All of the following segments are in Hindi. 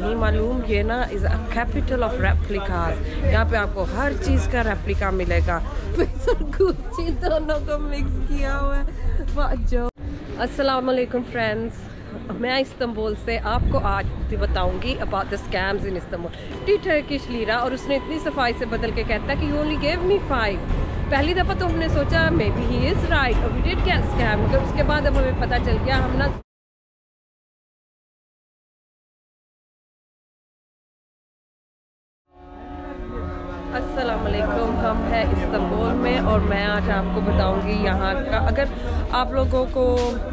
नहीं मालूम, ये ना is a capital of replicas. यहाँ पे आपको हर चीज़ का रेप्लिका मिलेगा। गुच्ची दोनों को मिक्स किया हुआ है। जो अस्सलाम वालेकुम फ्रेंड्स, मैं इस्तांबुल से आपको आज बताऊंगी about the scams in Istanbul. 50 Turkish lira और उसने इतनी सफाई से बदल के कहता कि यू ओनली गिव मी 5। पहली दफ़ा तो हमने सोचा maybe he is right और वी डिड गेट स्कैम, मगर उसके बाद अब हमें पता चल गया हम ना अस्सलाम वालेकुम, हम हैं इस्तांबुल में और मैं आज आपको बताऊंगी यहाँ का, अगर आप लोगों को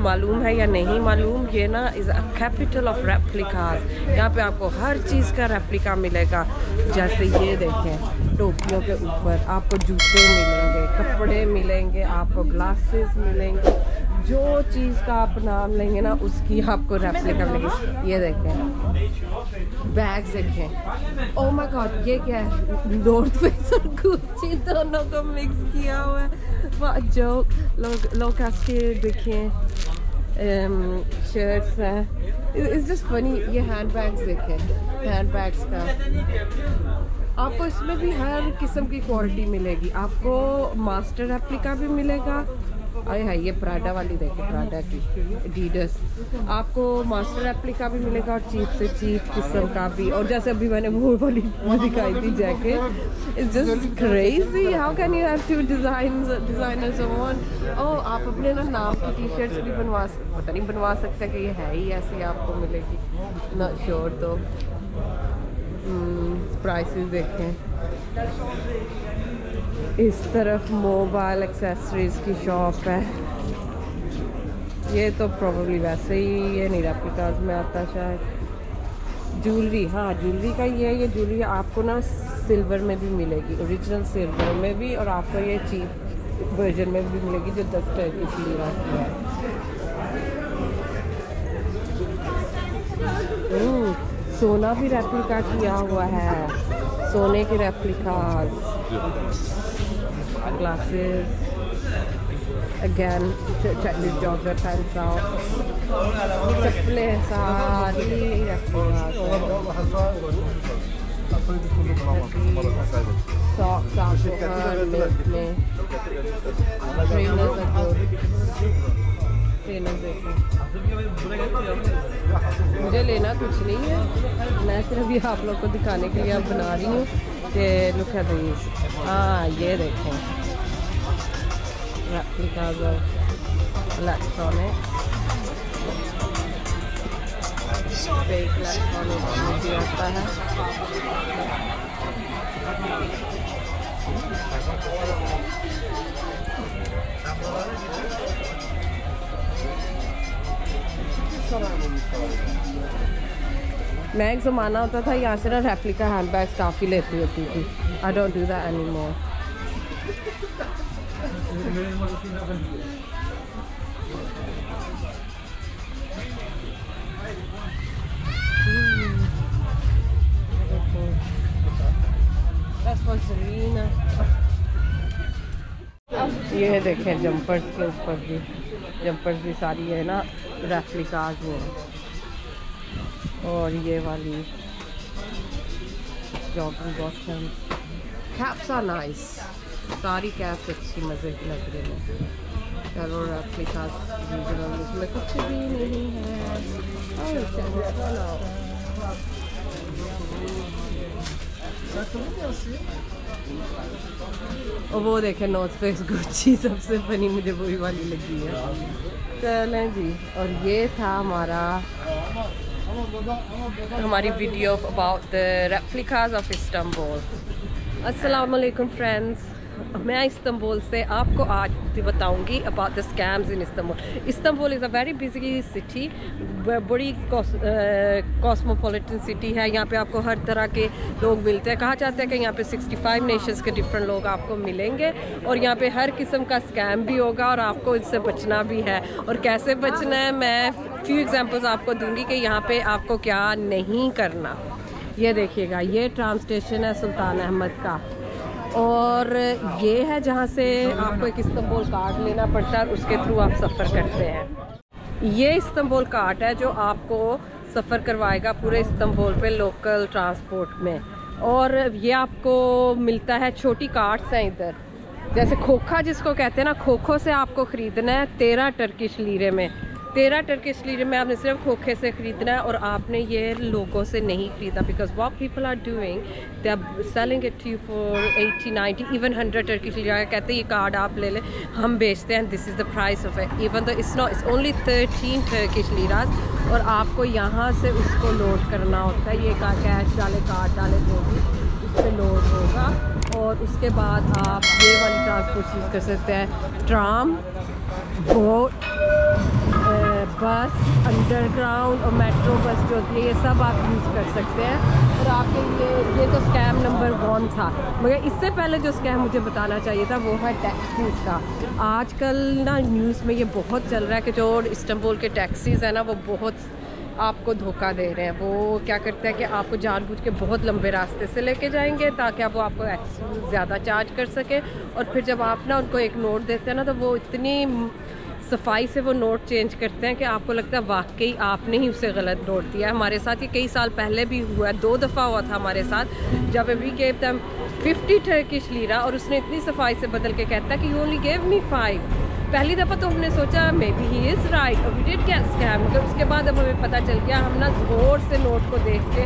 मालूम है या नहीं मालूम, ये ना is a capital of replicas. यहाँ पे आपको हर चीज़ का रेप्लिका मिलेगा। जैसे ये देखें, टोपियों के ऊपर आपको जूते मिलेंगे, कपड़े मिलेंगे, आपको ग्लासेस मिलेंगे, जो चीज़ का आप नाम लेंगे ना उसकी आपको रेप्लिका मिलेगी। ये देखें, बैग्स देखें, ओह माय गॉड, ये क्या है? नॉर्थ फेस और गुच्ची दोनों को मिक्स किया हुआ है। जो लोग के देखें, शर्ट्स हैं, इट्स जस्ट फनी। ये हैंड बैग्स देखें, हैंड बैग्स का आपको इसमें भी हर किस्म की क्वालिटी मिलेगी। आपको मास्टर रेप्लिका भी मिलेगा। अरे है ये प्राडा वाली देखें, प्राडा की एडिडास, आपको मास्टर रेप्लिका भी मिलेगा और चीप से चीप किस्म का भी। और जैसे अभी मैंने वो वाली दिखाई थी jacket, it's just crazy, how can you have two designers on one. Oh, आप अपने ना नाम की टी शर्ट्स भी पता नहीं बनवा सकते कि ये है ही ऐसी आपको मिलेगी, नॉट श्योर। तो प्राइसेस देखें, इस तरफ मोबाइल एक्सेसरीज की शॉप है। ये तो प्रोबेबली वैसे ही, ये नहीं रेप्लिकास में आता शायद। ज्वेलरी, हाँ ज्वेलरी का ये ज्वेलरी आपको ना सिल्वर में भी मिलेगी, ओरिजिनल सिल्वर में भी, और आपको ये चीप वर्जन में भी मिलेगी जो 10 टर्किश लीरा की है। सोना भी रेप्लिका किया हुआ है, सोने के replicas, glasses again, check this jogger pants out, चप्पलें सारी socks आपको हर मिनट में, ट्रेनर्स देखें। मुझे लेना कुछ नहीं है, मैं सिर्फ ये आप लोग को दिखाने के लिए अब बना रही हूँ कि लुक एट दिस। हाँ ये देखें, replicas of electronic, fake electronic भी आता है। मैं एक ज़माना होता था यहाँ से ना रेप्लिका हैंड बैग्स काफ़ी लेती होती थी। I don't do that anymore. ये देखें, जंपर्स के ऊपर भी, जंपर्स भी सारी है ना रेप्लिकास में। और ये वाली jogging bottoms, caps are nice, सारी कैप्स अच्छी मज़े की लग रही है। चलो रेप्लिकास इसमें कुछ भी नहीं है। और वो देखें नॉर्थ फेस गुच्ची, सबसे फनी मुझे वही वाली लगी है। चलें जी, और ये था हमारी video about the replicas of Istanbul. अस्सलाम वालेकुम फ्रेंड्स, मैं इस्तांबुल से आपको आज बताऊंगी about the scams in Istanbul. Istanbul is a very busy city, बड़ी कॉस्मोपॉलिटन सिटी है। यहाँ पे आपको हर तरह के लोग मिलते हैं। कहा जाता है कि यहाँ पे 65 नेशंस के डिफरेंट लोग आपको मिलेंगे और यहाँ पे हर किस्म का स्कैम भी होगा और आपको इससे बचना भी है। और कैसे बचना है, मैं फ्यू एग्जांपल्स आपको दूंगी कि यहाँ पे आपको क्या नहीं करना। ये देखिएगा, ये ट्राम स्टेशन है सुल्तान अहमद का, और ये है जहाँ से आपको एक इस्तांबुल कार्ड लेना पड़ता है और उसके थ्रू आप सफ़र करते हैं। ये इस्तांबुल कार्ड है जो आपको सफ़र करवाएगा पूरे इस्तांबुल पे लोकल ट्रांसपोर्ट में। और ये आपको मिलता है, छोटी कार्ट्स हैं इधर, जैसे खोखा जिसको कहते हैं ना, खोखो से आपको ख़रीदना है 13 टर्किश लीरे में। 13 टर्किश लीरे में आपने सिर्फ खोखे से ख़रीदना है, और आपने ये लोगों से नहीं ख़रीदा, because what people are doing, they are selling it to you for 80, 90, even 100 Turkish lira. कहते हैं ये कार्ड आप ले लें, हम बेचते हैं, this is the price of it, even though it's not, it's only 13 Turkish liras. और आपको यहाँ से उसको लोड करना होता है, ये कैश डाले, कार्ड डाले, जो भी इस पर लोड होगा। और उसके बाद आप ये वाली ट्रांसपोर्ट यूज़ कर सकते हैं, ट्राम, बोट, बस, अंडरग्राउंड और मेट्रो बस जो होती है, ये सब आप यूज़ कर सकते हैं। और आपके ये तो स्कैम नंबर 1 था, मगर इससे पहले जो स्कैम मुझे बताना चाहिए था वो है टैक्सीज़ का। आजकल ना न्यूज़ में ये बहुत चल रहा है कि जो इस्तांबुल के टैक्सीज़ हैं ना, वो बहुत आपको धोखा दे रहे हैं। वो क्या करते हैं कि आपको जानबूझ के बहुत लंबे रास्ते से लेके जाएंगे ताकि आप वो आपको ज़्यादा चार्ज कर सकें, और फिर जब आप ना उनको एक नोट देते हैं ना, तो वो इतनी सफाई से वो नोट चेंज करते हैं कि आपको लगता है वाकई आपने ही उसे गलत नोट दिया। हमारे साथ ये कई साल पहले भी हुआ है, 2 दफ़ा हुआ था हमारे साथ, जब we gave them 50 Turkish lira और उसने इतनी सफाई से बदल के कहता कि यू ओनली गेव मी 5। पहली दफ़ा तो हमने सोचा maybe he is right, we did get scam, मगर उसके बाद अब हमें पता चल गया, हम ना ज़ोर से नोट को देख के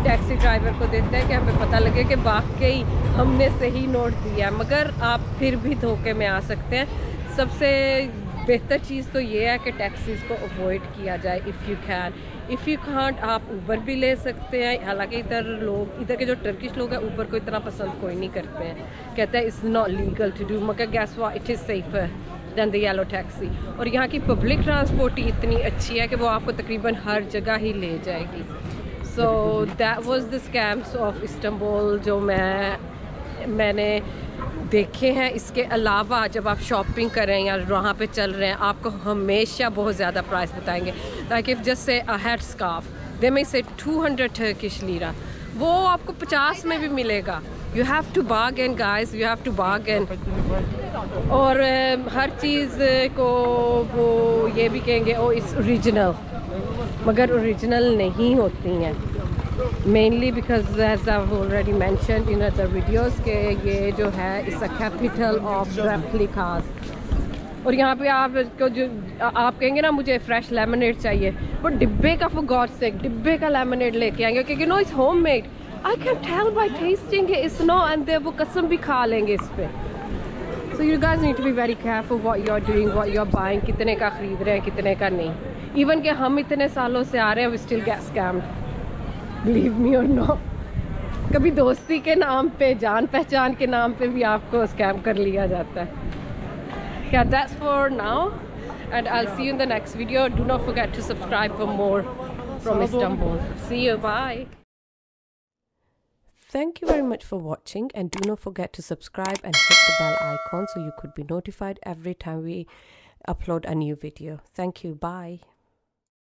टैक्सी ड्राइवर को देते हैं कि हमें पता लगे कि वाकई हमने सही नोट दिया। मगर आप फिर भी धोखे में आ सकते हैं। सबसे बेहतर चीज़ तो ये है कि टैक्सीज़ को अवॉइड किया जाए if you can. If you can't, आप ऊबर भी ले सकते हैं। हालांकि इधर के जो टर्किश लोग हैं ऊबर को इतना पसंद कोई नहीं करते हैं, कहते हैं it's not legal to do, मगर guess what, it is safer than the yellow taxi. और यहाँ की पब्लिक ट्रांसपोर्ट ही इतनी अच्छी है कि वो आपको तकरीबन हर जगह ही ले जाएगी। So that was the scams of Istanbul जो मैंने देखे हैं। इसके अलावा जब आप शॉपिंग करें या वहाँ पे चल रहे हैं, आपको हमेशा बहुत ज़्यादा प्राइस बताएंगे। Like if just say a head scarf, दे मे से 200 टर्किश लीरा, वो आपको 50 में भी मिलेगा। You have to bargain guys, you have to bargain. और हर चीज़ को वो ये भी कहेंगे ओ इट्स ओरिजिनल, मगर ओरिजिनल नहीं होती हैं। Mainly because as I've already mentioned in other videos कि ये जो है it's a capital of replicas। और यहाँ पे आपको जो आप कहेंगे ना मुझे फ्रेश लेमनेड चाहिए, वो डिब्बे का, for God's sake, डिब्बे का लेमनेड लेके आएंगे क्योंकि no it's home made. I can tell by tasting it, it's not, and वो कसम भी खा लेंगे इस पे। So you guys need to be very careful what you're doing, what you're buying, कितने का ख़रीद रहे हैं, कितने का नहीं। इवन कि हम इतने सालों से आ रहे हैं, we still get scammed, believe me or not। कभी दोस्ती के नाम पे, जान पहचान के नाम पे भी आपको स्कैम कर लिया जाता है। Yeah, that's for now and I'll see you in the next video. Do not forget to subscribe for more from Istanbul. See you, bye. Thank you very much for watching, and do not forget to subscribe and hit the bell icon so you could be notified every time we upload a new video. Thank you, bye.